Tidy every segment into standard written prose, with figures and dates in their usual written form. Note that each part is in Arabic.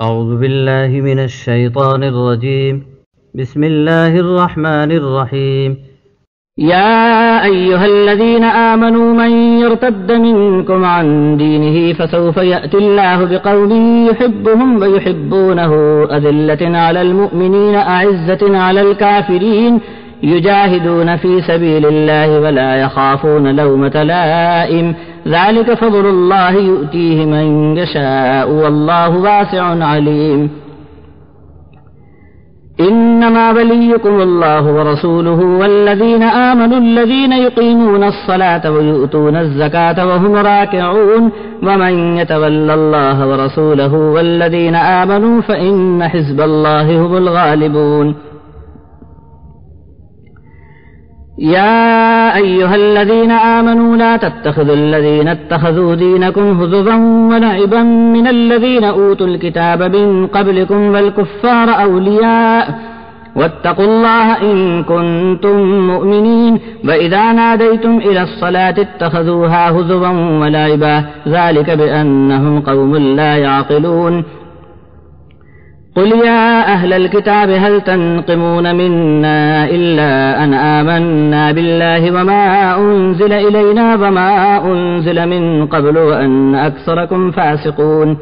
أعوذ بالله من الشيطان الرجيم. بسم الله الرحمن الرحيم. يا أيها الذين آمنوا من يرتد منكم عن دينه فسوف يأتي الله بقوم يحبهم ويحبونه أذلة على المؤمنين أعزة على الكافرين يجاهدون في سبيل الله ولا يخافون لومة لائم ذلك فضل الله يؤتيه من يشاء والله واسع عليم. إنما وليكم الله ورسوله والذين آمنوا الذين يقيمون الصلاة ويؤتون الزكاة وهم راكعون ومن يتول الله ورسوله والذين آمنوا فإن حزب الله هم الغالبون. يا أيها الذين آمنوا لا تتخذوا الذين اتخذوا دينكم هزوا ولعبا من الذين أوتوا الكتاب من قبلكم والكفار أولياء واتقوا الله إن كنتم مؤمنين وإذا ناديتم إلى الصلاة اتخذوها هزوا ولعبا ذلك بأنهم قوم لا يعقلون. قل يا أهل الكتاب هل تنقمون منا إلا أن آمنا بالله وما أنزل إلينا وما أنزل من قبل وأن أكثركم فاسقون.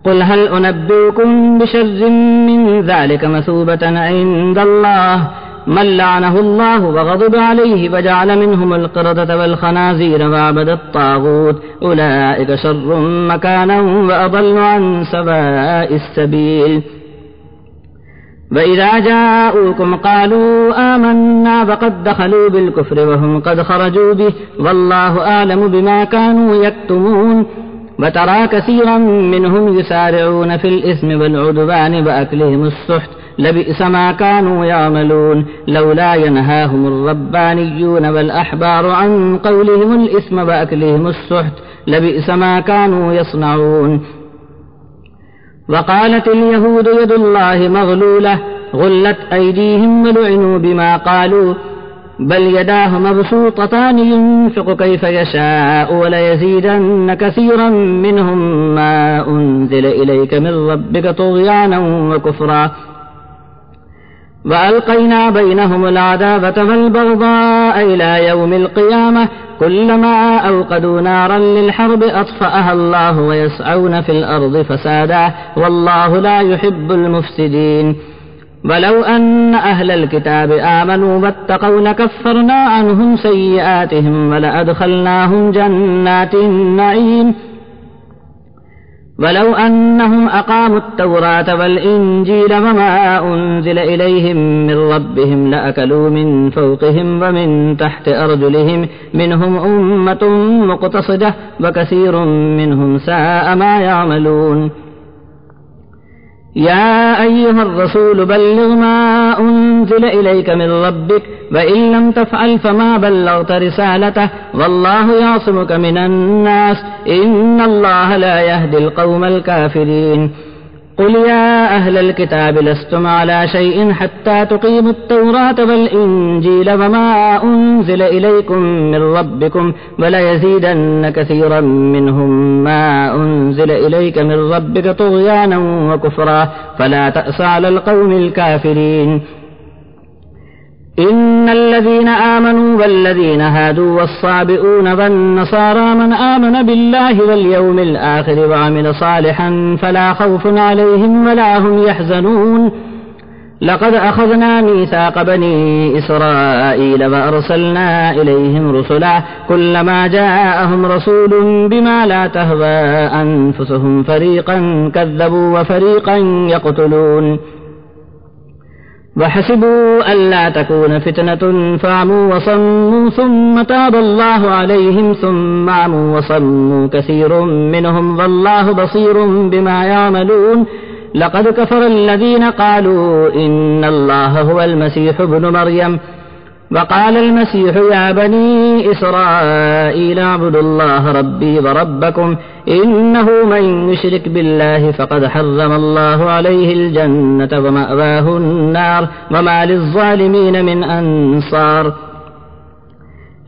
قل هل أنبئكم بشر من ذلك مثوبة عند الله من لعنه الله وغضب عليه وجعل منهم القردة والخنازير وعبد الطاغوت أولئك شر مكانا وأضل عن سواء السبيل. وإذا جاءوكم قالوا آمنا وقد دخلوا بالكفر وهم قد خرجوا به والله أعلم بما كانوا يكتمون. وترى كثيرا منهم يسارعون في الإثم والعدوان وأكلهم السحت لبئس ما كانوا يعملون لولا ينهاهم الربانيون والأحبار عن قولهم الإثم وأكلهم السحت لبئس ما كانوا يصنعون. وقالت اليهود يد الله مغلولة غلت أيديهم ولعنوا بما قالوا بل يداه مبسوطتان ينفق كيف يشاء وليزيدن كثيرا منهم ما أنزل إليك من ربك طغيانا وكفرا. وألقينا بينهم العداوة والبغضاء إلى يوم القيامة كلما أوقدوا نارا للحرب أطفأها الله ويسعون في الأرض فسادا والله لا يحب المفسدين. ولو أن أهل الكتاب آمنوا واتقوا لكفرنا عنهم سيئاتهم ولأدخلناهم جنات النعيم. ولو أنهم أقاموا التوراة والإنجيل وما أنزل إليهم من ربهم لأكلوا من فوقهم ومن تحت أرجلهم منهم أمة مقتصدة وكثير منهم ساء ما يعملون. يا أيها الرسول بلغ ما أنزل إليك من ربك وإن لم تفعل فما بلغت رسالته والله يعصمك من الناس إن الله لا يهدي القوم الكافرين. قل يا أهل الكتاب لستم على شيء حتى تقيموا التوراة والإنجيل وما أنزل إليكم من ربكم وليزيدن كثيرا منهم ما أنزل إليك من ربك طغيانا وكفرا فلا تأس على القوم الكافرين. إن الذين آمنوا والذين هادوا والصابئون والنصارى من آمن بالله واليوم الآخر وعمل صالحا فلا خوف عليهم ولا هم يحزنون. لقد أخذنا ميثاق بني إسرائيل وأرسلنا إليهم رسلا كلما جاءهم رسول بما لا تهوى أنفسهم فريقا كذبوا وفريقا يقتلون. وحسبوا ألا تكون فتنة فعموا وصموا ثم تاب الله عليهم ثم عموا وصموا كثير منهم والله بصير بما يعملون. لقد كفر الذين قالوا إن الله هو المسيح ابن مريم وقال المسيح يا بني إسرائيل اعبدوا الله ربي وربكم إنه من يشرك بالله فقد حرم الله عليه الجنة ومأواه النار وما للظالمين من أنصار.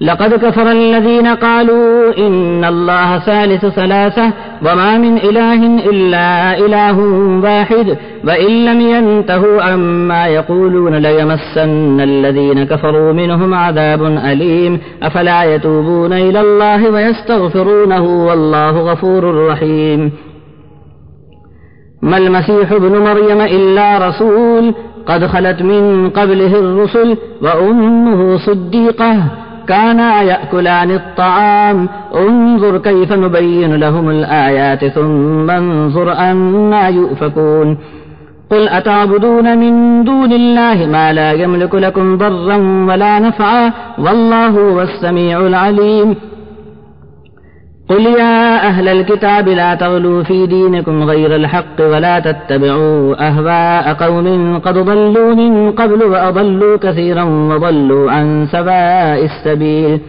لقد كفر الذين قالوا إن الله ثالث ثلاثة وما من إله إلا إله واحد وإن لم ينتهوا عما يقولون ليمسن الذين كفروا منهم عذاب أليم أفلا يتوبون إلى الله ويستغفرونه والله غفور رحيم. ما المسيح ابن مريم إلا رسول قد خلت من قبله الرسل وأمه صديقة كانا يأكلان الطعام انظر كيف نبين لهم الآيات ثم انظر أنا يؤفكون. قل أتعبدون من دون الله ما لا يملك لكم ضرا ولا نفعا والله هو السميع العليم. قل يا أهل الكتاب لا تغلوا في دينكم غير الحق ولا تتبعوا أهواء قوم قد ضلوا من قبل وأضلوا كثيرا وضلوا عن سواء السبيل.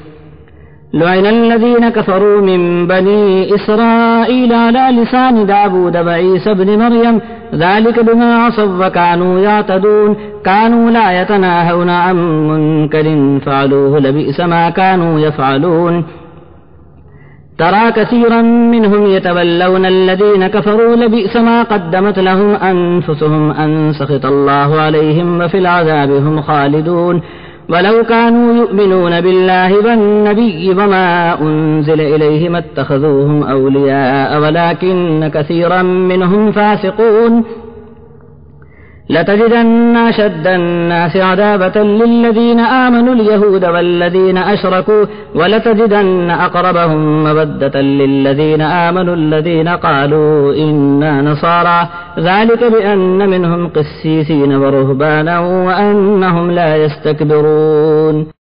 لعن الذين كفروا من بني إسرائيل على لسان داود وعيسى بن مريم ذلك بما عصوا وكانوا يعتدون كانوا لا يتناهون عن منكر فعلوه لبئس ما كانوا يفعلون. ترى كثيرا منهم يتولون الذين كفروا لبئس ما قدمت لهم أنفسهم أن سخط الله عليهم وفي العذاب هم خالدون. ولو كانوا يؤمنون بالله والنبي وما أنزل إليهم اتخذوهم أولياء ولكن كثيرا منهم فاسقون. لتجدن أشد الناس عذابة للذين آمنوا اليهود والذين أشركوا ولتجدن أقربهم مودة للذين آمنوا الذين قالوا إنا نصارى ذلك بأن منهم قسيسين ورهبانا وأنهم لا يستكبرون.